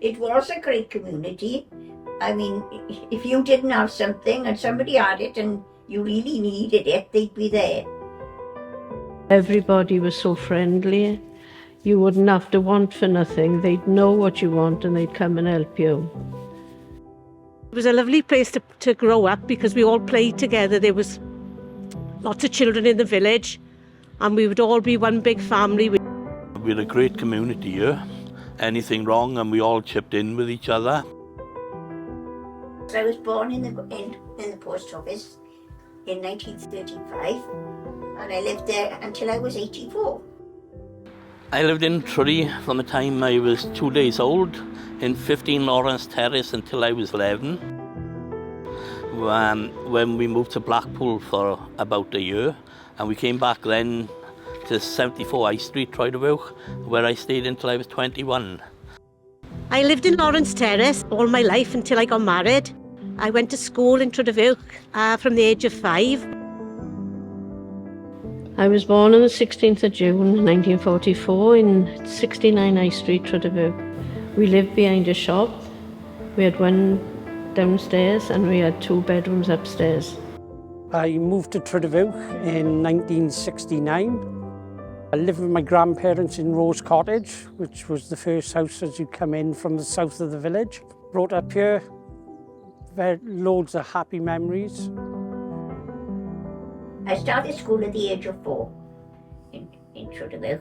It was a great community. I mean, if you didn't have something and somebody had it and you really needed it, they'd be there. Everybody was so friendly. You wouldn't have to want for nothing. They'd know what you want and they'd come and help you. It was a lovely place to grow up because we all played together. There was lots of children in the village and we would all be one big family. We had a great community here. Anything wrong and we all chipped in with each other. I was born in the post office in 1935 and I lived there until I was 84. I lived in Troedrhiwfuwch from the time I was 2 days old in 15 Lawrence Terrace until I was 11. When we moved to Blackpool for about a year and we came back then to 74 High Street, Troedrhiwfuwch, where I stayed until I was 21. I lived in Lawrence Terrace all my life until I got married. I went to school in Troedrhiwfuwch from the age of 5. I was born on the 16th of June 1944 in 69 High Street, Troedrhiwfuwch. We lived behind a shop. We had one downstairs and we had 2 bedrooms upstairs. I moved to Troedrhiwfuwch in 1969. I lived with my grandparents in Rose Cottage, which was the first house as you come in from the south of the village. Brought up here, loads of happy memories. I started school at the age of 4 in Troedrhiwfuwch.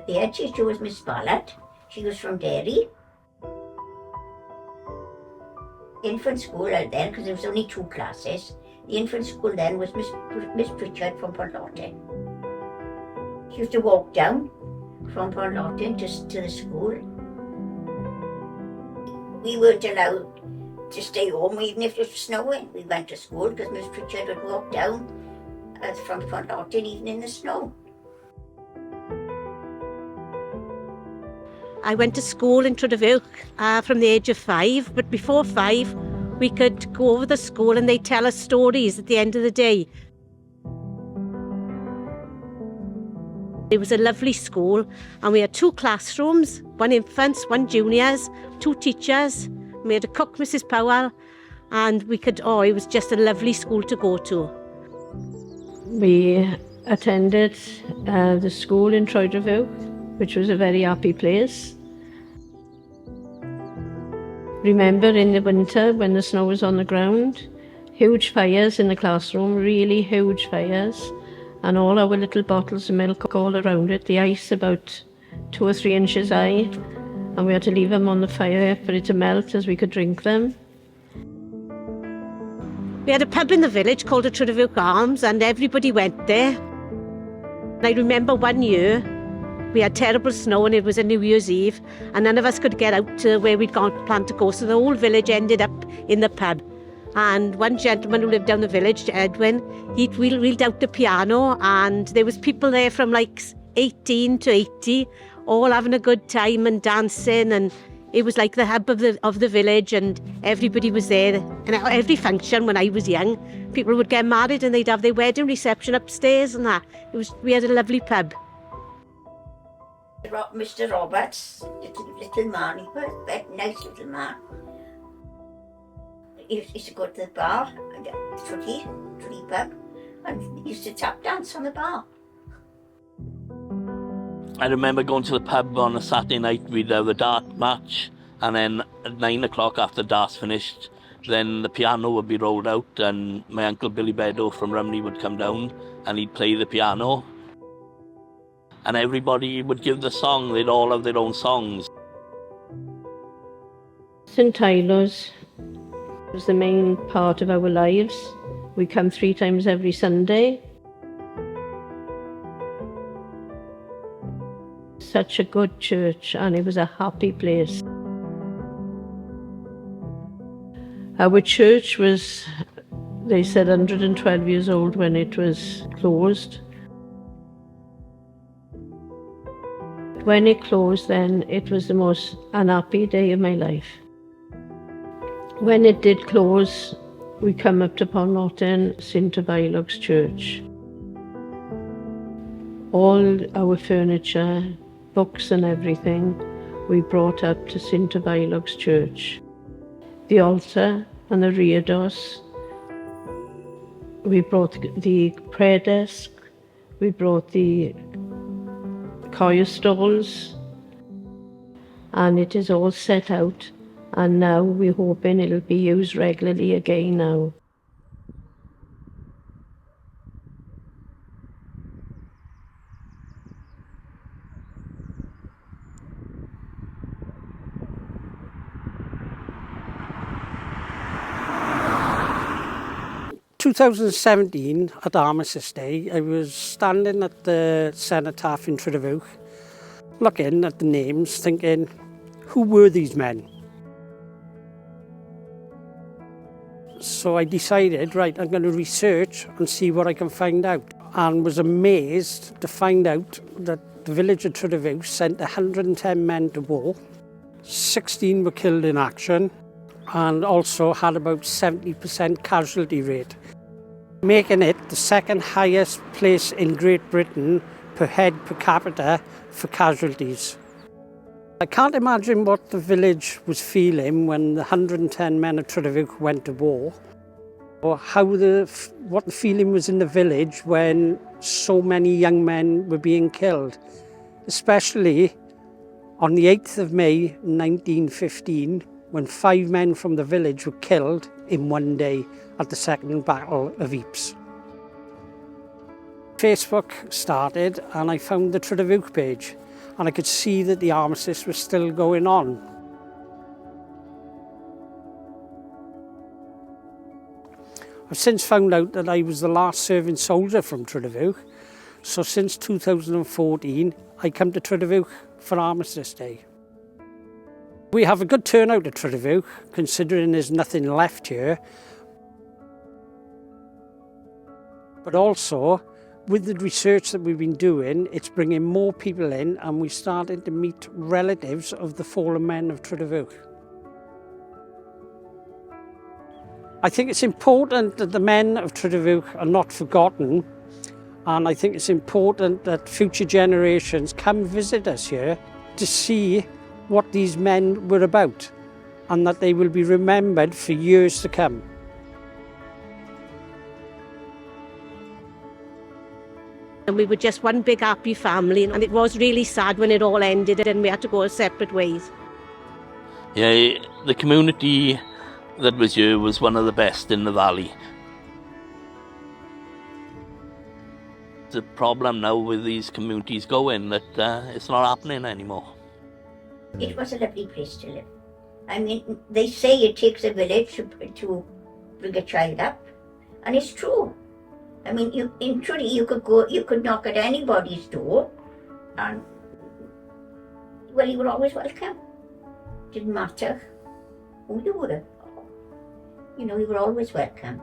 The head teacher was Miss Ballard. She was from Derry. Infant school then, because there was only 2 classes, the infant school then was Miss Pritchard from Portlotin. She used to walk down from Portlotin to the school. We weren't allowed to stay home even if it was snowing. We went to school because Miss Pritchard would walk down from Portlotin even in the snow. I went to school in Troedrhiwfuwch from the age of 5, but before 5 we could go over the school and they'd tell us stories at the end of the day. It was a lovely school and we had 2 classrooms, 1 infants, 1 juniors, 2 teachers. We had a cook, Mrs. Powell, and it was just a lovely school to go to. We attended the school in Troedrhiwfuwch, which was a very happy place. Remember in the winter when the snow was on the ground, huge fires in the classroom, really huge fires, and all our little bottles of milk all around it, the ice about 2 or 3 inches high, and we had to leave them on the fire for it to melt as we could drink them. We had a pub in the village called the Troedrhiwfuwch Arms and everybody went there. I remember one year we had terrible snow and it was a New Year's Eve and none of us could get out to where we'd planned to go, so the whole village ended up in the pub. And one gentleman who lived down the village, Edwin, he'd wheeled out the piano and there was people there from like 18 to 80, all having a good time and dancing, and it was like the hub of the village and everybody was there. And at every function when I was young, people would get married and they'd have their wedding reception upstairs and that. We had a lovely pub. Mr. Roberts, little man, he was a very nice little man. He used to go to the bar, Troedrhiwfuwch pub, and he used to tap dance on the bar. I remember going to the pub on a Saturday night, we'd have the dart match, and then at 9 o'clock after darts finished, then the piano would be rolled out and my uncle Billy Beddoe from Rumney would come down and he'd play the piano. And everybody would give the song, they'd all have their own songs. St Tyler's was the main part of our lives. We come 3 times every Sunday. Such a good church and it was a happy place. Our church was, they said, 112 years old when it was closed. When it closed then, it was the most unhappy day of my life. When it did close, we come up to Portlotin, St Troedrhiwfuwch's church. All our furniture, books and everything we brought up to St Troedrhiwfuwch's church. The altar and the rear doors. We brought the prayer desk, we brought the choir stalls, and it is all set out, and now we're hoping it'll be used regularly again now. In 2017, at Armistice Day, I was standing at the cenotaph in Troedrhiwfuwch, looking at the names, thinking, who were these men? So I decided, right, I'm going to research and see what I can find out, and was amazed to find out that the village of Troedrhiwfuwch sent 110 men to war, 16 were killed in action, and also had about 70% casualty rate, making it the second highest place in Great Britain per head per capita for casualties. I can't imagine what the village was feeling when the 110 men of Troedrhiwfuwch went to war, or what the feeling was in the village when so many young men were being killed, especially on the 8th of May 1915, when 5 men from the village were killed in one day at the Second Battle of Ypres. Facebook started and I found the Troedrhiwfuwch page, and I could see that the armistice was still going on. I've since found out that I was the last serving soldier from Troedrhiwfuwch, so since 2014 I come to Troedrhiwfuwch for Armistice Day. We have a good turnout at Troedrhiwfuwch, considering there's nothing left here. But also, with the research that we've been doing, it's bringing more people in, and we're starting to meet relatives of the fallen men of Troedrhiwfuwch. I think it's important that the men of Troedrhiwfuwch are not forgotten, and I think it's important that future generations come visit us here to see what these men were about, and that they will be remembered for years to come. And we were just one big happy family, and it was really sad when it all ended and we had to go our separate ways. Yeah, the community that was here was one of the best in the valley. The problem now with these communities going that it's not happening anymore. It was a lovely place to live. I mean, they say it takes a village to bring a child up, and it's true. I mean, in Trudy, you could knock at anybody's door, and well, you were always welcome. Didn't matter who you were. You know, you were always welcome.